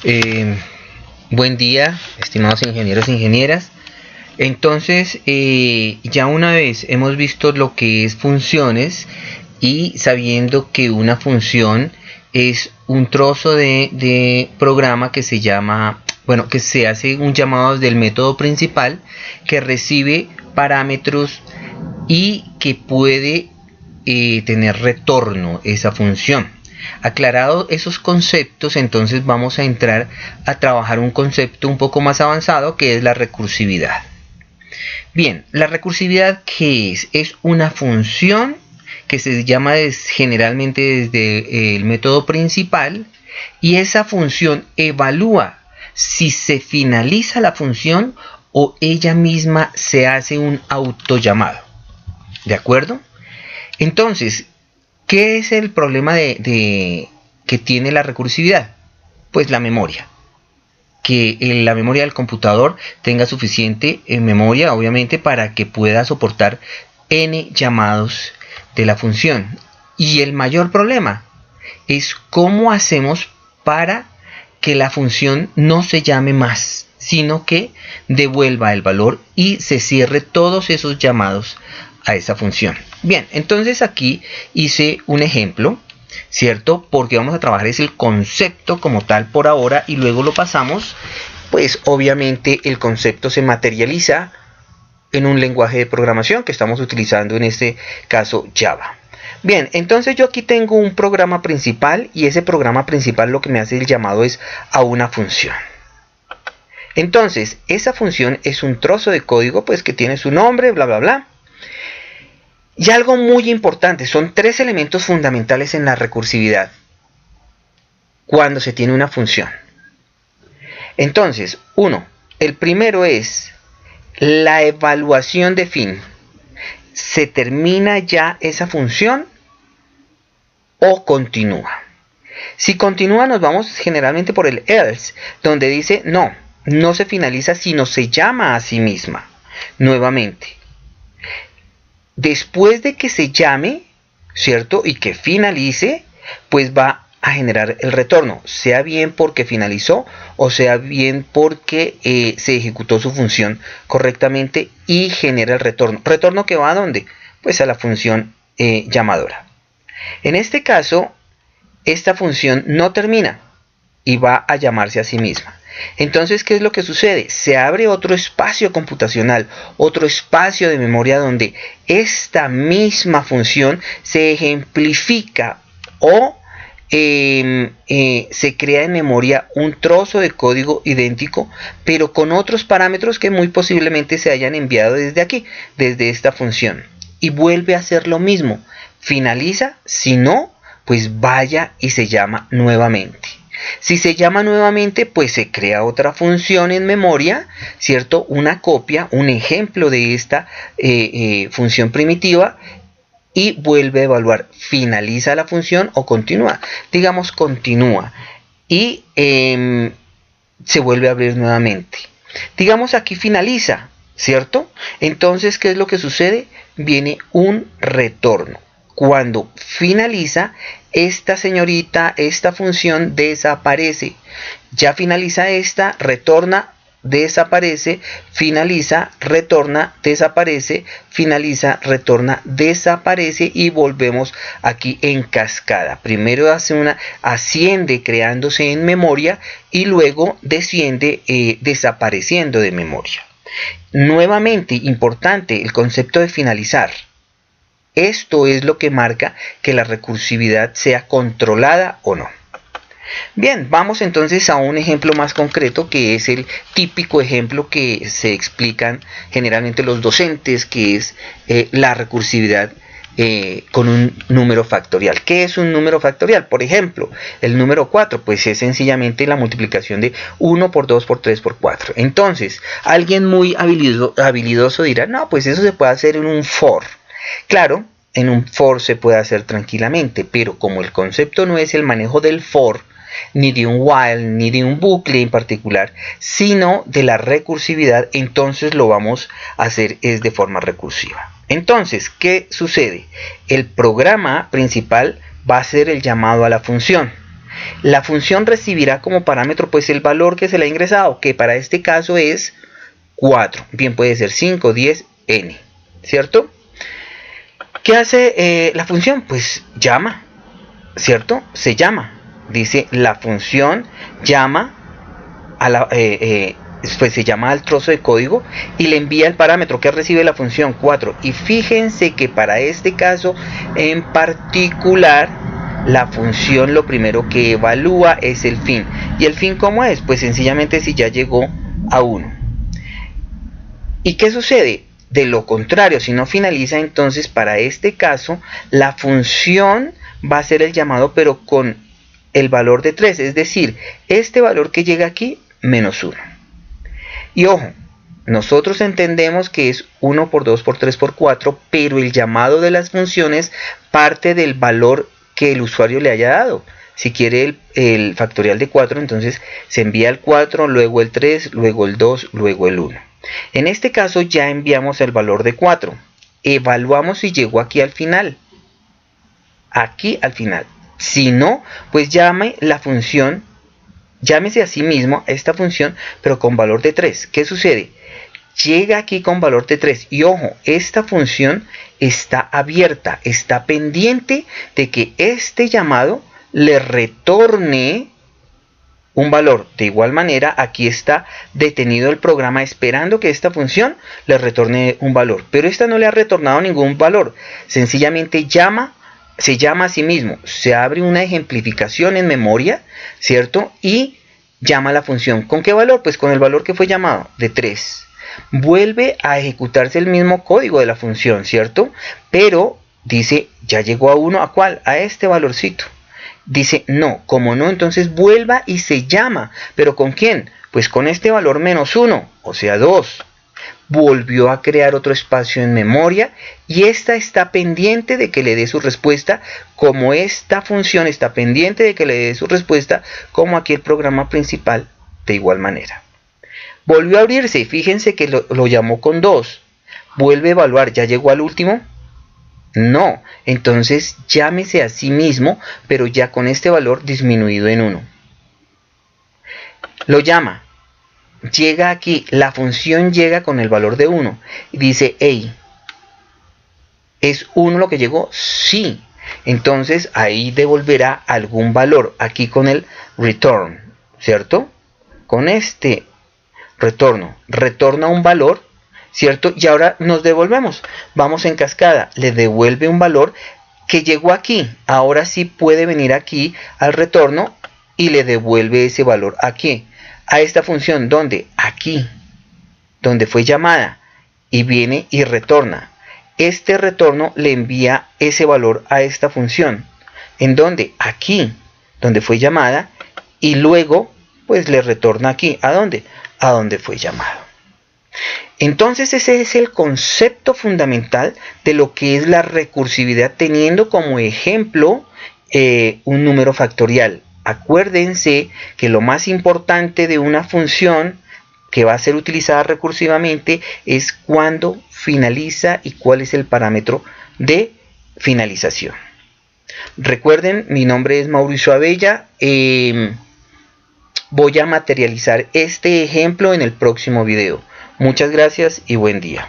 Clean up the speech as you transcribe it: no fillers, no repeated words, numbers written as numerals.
Eh, Buen día, estimados ingenieros e ingenieras. Entonces, ya una vez hemos visto lo que es funciones y sabiendo que una función es un trozo de programa que se llama, bueno, que se hace un llamado del método principal que recibe parámetros y que puede tener retorno esa función. Aclarado esos conceptos, entonces vamos a entrar a trabajar un concepto un poco más avanzado que es la recursividad. Bien, la recursividad, ¿qué es? Es una función que se llama generalmente desde el método principal, y esa función evalúa si se finaliza la función o ella misma se hace un autollamado. ¿De acuerdo? Entonces, ¿qué es el problema que tiene la recursividad? Pues la memoria. Que la memoria del computador tenga suficiente memoria, obviamente, para que pueda soportar n llamados de la función. Y el mayor problema es cómo hacemos para que la función no se llame más, sino que devuelva el valor y se cierre todos esos llamados a esa función. Bien, entonces aquí hice un ejemplo, ¿cierto? Porque vamos a trabajar es el concepto como tal por ahora y luego lo pasamos, pues obviamente el concepto se materializa en un lenguaje de programación que estamos utilizando en este caso Java. Bien, entonces yo aquí tengo un programa principal y ese programa principal lo que me hace el llamado es a una función. Entonces, esa función es un trozo de código pues que tiene su nombre, bla, bla, bla. Y algo muy importante, son tres elementos fundamentales en la recursividad cuando se tiene una función. Entonces, el primero es la evaluación de fin. ¿Se termina ya esa función o continúa? Si continúa, nos vamos generalmente por el else, donde dice no se finaliza sino se llama a sí misma nuevamente. Después de que se llame, ¿cierto? Y que finalice, pues va a generar el retorno, sea bien porque finalizó o sea bien porque se ejecutó su función correctamente y genera el retorno. ¿Retorno que va a dónde? Pues a la función llamadora. En este caso, esta función no termina y va a llamarse a sí misma. Entonces, ¿qué es lo que sucede? Se abre otro espacio computacional, otro espacio de memoria donde esta misma función se ejemplifica o se crea en memoria un trozo de código idéntico, pero con otros parámetros que muy posiblemente se hayan enviado desde aquí, desde esta función. Y vuelve a hacer lo mismo. Finaliza, si no, pues vaya y se llama nuevamente. Si se llama nuevamente, pues se crea otra función en memoria, ¿cierto? Una copia, un ejemplo de esta función primitiva y vuelve a evaluar. ¿Finaliza la función o continúa? Digamos, continúa y se vuelve a abrir nuevamente. Digamos, aquí finaliza, ¿cierto? Entonces, ¿qué es lo que sucede? Viene un retorno. Cuando finaliza, esta señorita, esta función desaparece. Ya finaliza esta, retorna, desaparece, finaliza, retorna, desaparece, finaliza, retorna, desaparece y volvemos aquí en cascada. Primero asciende creándose en memoria y luego desciende desapareciendo de memoria. Nuevamente, importante el concepto de finalizar. Esto es lo que marca que la recursividad sea controlada o no. Bien, vamos entonces a un ejemplo más concreto que es el típico ejemplo que se explican generalmente los docentes, que es la recursividad con un número factorial. ¿Qué es un número factorial? Por ejemplo, el número 4, pues es sencillamente la multiplicación de 1 por 2 por 3 por 4. Entonces, alguien muy habilidoso dirá, no, pues eso se puede hacer en un for. Claro, en un for se puede hacer tranquilamente, pero como el concepto no es el manejo del for, ni de un while, ni de un bucle en particular, sino de la recursividad, entonces lo vamos a hacer es de forma recursiva. Entonces, ¿qué sucede? El programa principal va a ser el llamado a la función. La función recibirá como parámetro pues el valor que se le ha ingresado, que para este caso es 4. Bien, puede ser 5, 10, n, ¿cierto? ¿Qué hace la función? Pues llama, ¿cierto? Se llama. Dice la función llama a la... pues se llama al trozo de código y le envía el parámetro que recibe la función 4. Y fíjense que para este caso en particular, la función lo primero que evalúa es el fin. ¿Y el fin cómo es? Pues sencillamente si ya llegó a 1. ¿Y qué sucede? De lo contrario, si no finaliza, entonces para este caso la función va a ser el llamado pero con el valor de 3. Es decir, este valor que llega aquí menos 1. Y ojo, nosotros entendemos que es 1 por 2 por 3 por 4, pero el llamado de las funciones parte del valor que el usuario le haya dado. Si quiere el factorial de 4, entonces se envía el 4, luego el 3, luego el 2, luego el 1. En este caso ya enviamos el valor de 4. Evaluamos si llegó aquí al final. Aquí al final. Si no, pues llame la función. Llámese a sí mismo a esta función, pero con valor de 3. ¿Qué sucede? Llega aquí con valor de 3. Y ojo, esta función está abierta, está pendiente de que este llamado le retorne un valor. De igual manera, aquí está detenido el programa esperando que esta función le retorne un valor. Pero esta no le ha retornado ningún valor. Sencillamente se llama a sí mismo, se abre una ejemplificación en memoria, ¿cierto? Y llama a la función. ¿Con qué valor? Pues con el valor que fue llamado, de 3. Vuelve a ejecutarse el mismo código de la función, ¿cierto? Pero dice, ya llegó a 1, ¿a cuál? A este valorcito. Dice, no, como no, entonces vuelva y se llama. ¿Pero con quién? Pues con este valor menos 1, o sea 2. Volvió a crear otro espacio en memoria y esta está pendiente de que le dé su respuesta, como esta función está pendiente de que le dé su respuesta, como aquí el programa principal de igual manera. Volvió a abrirse y fíjense que lo llamó con 2. Vuelve a evaluar, ¿ya llegó al último? No, entonces llámese a sí mismo, pero ya con este valor disminuido en 1. Lo llama. Llega aquí, la función llega con el valor de 1 y dice, hey, ¿es 1 lo que llegó? Sí. Entonces ahí devolverá algún valor, aquí con el return, ¿cierto? Con este retorno, retorna un valor, ¿cierto? Y ahora nos devolvemos, vamos en cascada, le devuelve un valor que llegó aquí, ahora sí puede venir aquí al retorno y le devuelve ese valor aquí. A esta función, ¿dónde? Aquí, donde fue llamada, y viene y retorna. Este retorno le envía ese valor a esta función, ¿en dónde? Aquí, donde fue llamada, y luego, pues le retorna aquí, ¿a dónde? A donde fue llamado. Entonces ese es el concepto fundamental de lo que es la recursividad, teniendo como ejemplo un número factorial. Acuérdense que lo más importante de una función que va a ser utilizada recursivamente es cuándo finaliza y cuál es el parámetro de finalización. Recuerden, mi nombre es Mauricio Abella. Voy a materializar este ejemplo en el próximo video. Muchas gracias y buen día.